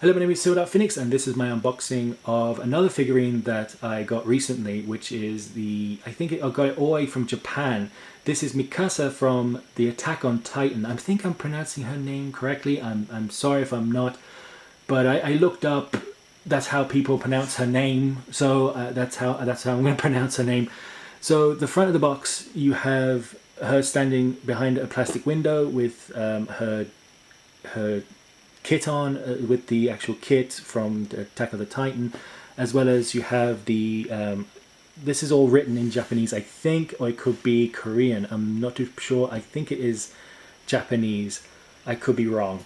Hello, my name is SilverDarkPhoenix, and this is my unboxing of another figurine that I got recently, which is I got it all the way from Japan. This is Mikasa from the Attack on Titan. I think I'm pronouncing her name correctly. I'm sorry if I'm not, but I looked up. That's how people pronounce her name, so that's how I'm going to pronounce her name. So the front of the box, you have her standing behind a plastic window with her kit on, with the actual kit from the Attack of the Titan, as well as you have this is all written in Japanese, I think, or it could be Korean. I'm not too sure. I think it is Japanese. I could be wrong.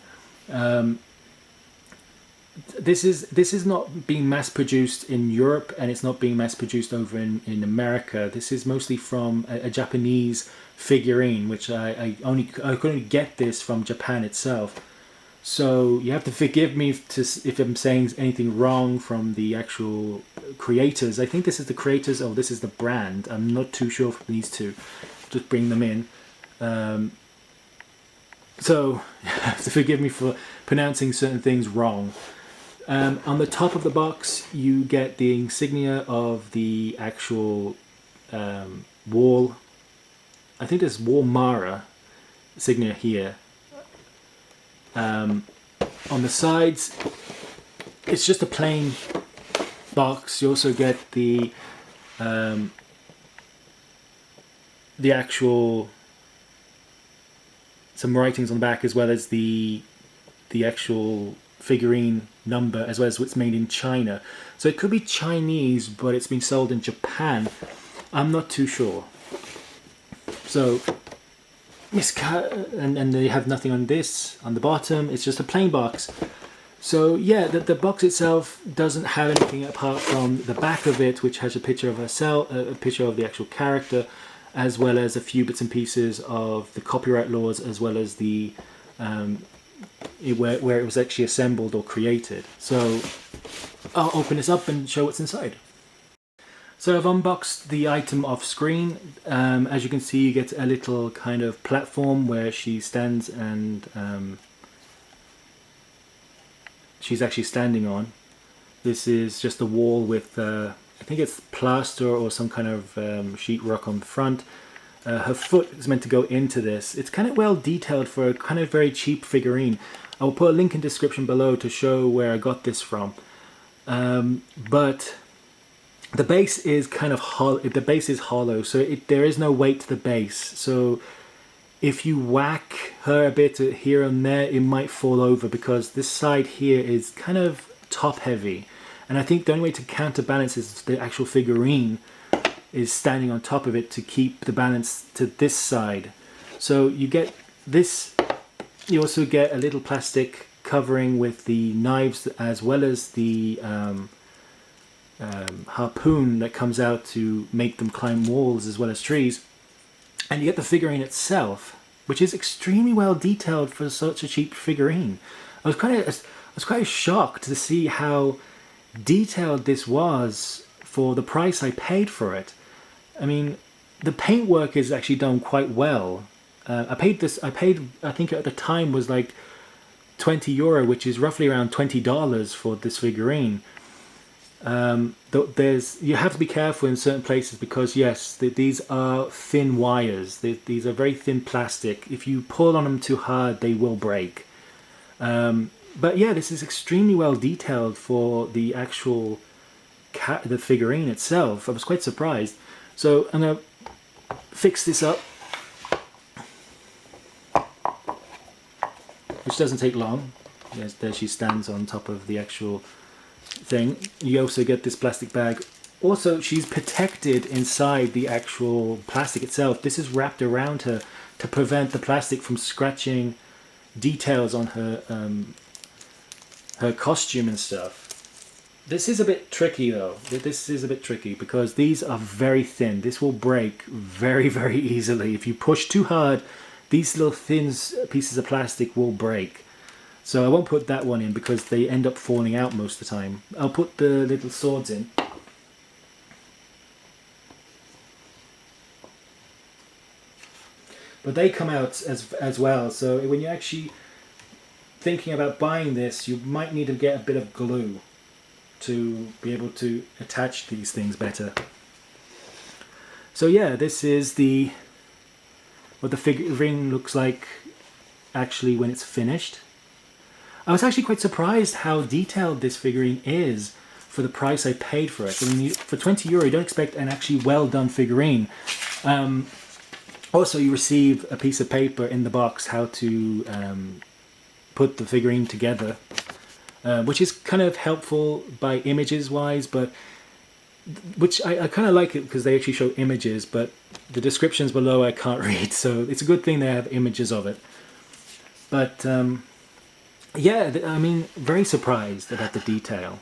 This is not being mass produced in Europe, and it's not being mass produced over in America. This is mostly from a Japanese figurine, which I couldn't get this from Japan itself. So you have to forgive me if I'm saying anything wrong from the actual creators. I think this is the creators, or this is the brand. I'm not too sure for these two. Just bring them in. So you have to forgive me for pronouncing certain things wrong. On the top of the box, you get the insignia of the actual wall. I think there's Wall Mara insignia here. On the sides, it's just a plain box. You also get the actual some writings on the back, as well as the actual figurine number, as well as what's made in China. So it could be Chinese, but it's been sold in Japan. I'm not too sure. So and they have nothing on this on the bottom. It's just a plain box. So yeah, the box itself doesn't have anything apart from the back of it, which has a picture of herself, a picture of the actual character, as well as a few bits and pieces of the copyright laws, as well as the where it was actually assembled or created. So I'll open this up and show what's inside. So I've unboxed the item off screen. As you can see, you get a little kind of platform where she stands, and she's actually standing on. This is just a wall with, I think it's plaster or some kind of sheetrock on the front. Her foot is meant to go into this. It's kind of well detailed for a kind of very cheap figurine. I will put a link in the description below to show where I got this from. But the base is kind of hollow. The base is hollow, so there is no weight to the base. So if you whack her a bit here and there, it might fall over, because this side here is kind of top heavy. And I think the only way to counterbalance is the actual figurine is standing on top of it to keep the balance to this side. So you get this. You also get a little plastic covering with the knives, as well as the harpoon that comes out to make them climb walls as well as trees. And you get the figurine itself, which is extremely well detailed for such a cheap figurine. I was quite shocked to see how detailed this was for the price I paid for it. I mean, the paintwork is actually done quite well. I paid I think at the time was like €20, which is roughly around $20 for this figurine. You have to be careful in certain places, because yes, these are thin wires. These are very thin plastic. If you pull on them too hard, they will break. But yeah, this is extremely well detailed for the actual the figurine itself. I was quite surprised. So I'm gonna fix this up, which doesn't take long. There she stands on top of the actual thing. You also get this plastic bag. Also, she's protected inside the actual plastic itself. This is wrapped around her to prevent the plastic from scratching details on her her costume and stuff. This is a bit tricky though. This is a bit tricky because these are very thin. This will break very, very easily. If you push too hard, these little thin pieces of plastic will break. So I won't put that one in because they end up falling out most of the time. I'll put the little swords in. But they come out as well. So when you actually thinking about buying this, you might need to get a bit of glue to be able to attach these things better. So yeah, this is what the figurine looks like actually when it's finished. I was actually quite surprised how detailed this figurine is for the price I paid for it. I mean, for €20 you don't expect an actually well done figurine. Also, you receive a piece of paper in the box how to put the figurine together, which is kind of helpful by images wise, but which I kind of like it because they actually show images, but the descriptions below I can't read, so it's a good thing they have images of it. But yeah, I mean, very surprised about the detail.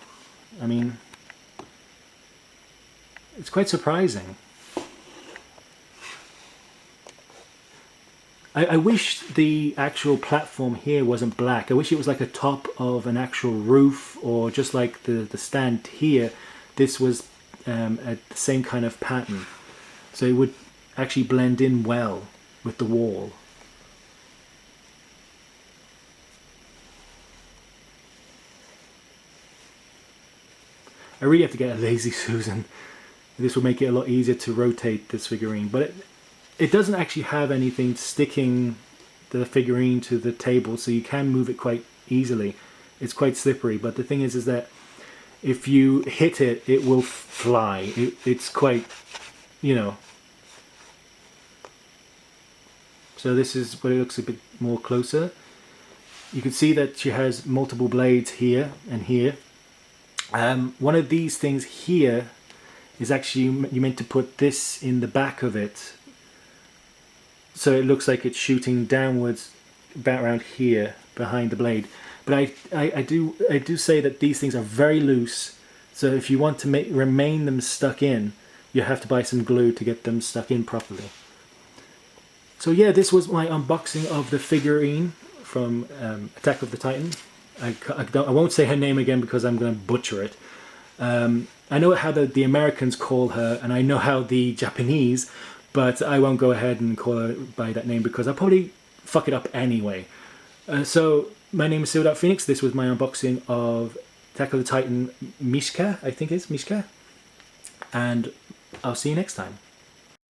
I mean, it's quite surprising. I wish the actual platform here wasn't black. I wish it was like a top of an actual roof, or just like the stand here, this was the same kind of pattern. So it would actually blend in well with the wall. I really have to get a Lazy Susan. This will make it a lot easier to rotate this figurine, but it doesn't actually have anything sticking the figurine to the table, so you can move it quite easily. It's quite slippery, but the thing is that if you hit it, it will fly. It's quite, you know. So this is what it looks a bit more closer. You can see that she has multiple blades here and here. One of these things here is actually, you meant to put this in the back of it, so it looks like it's shooting downwards about around here behind the blade. But I do say that these things are very loose, so if you want to remain them stuck in, you have to buy some glue to get them stuck in properly. So yeah, this was my unboxing of the figurine from Attack of the Titan. I won't say her name again because I'm going to butcher it. I know how the Americans call her, and I know how the Japanese, but I won't go ahead and call her by that name because I'll probably fuck it up anyway. So my name is SilverDarkPhoenix. This was my unboxing of Attack of the Titan Mishka, I think it's Mishka. And I'll see you next time.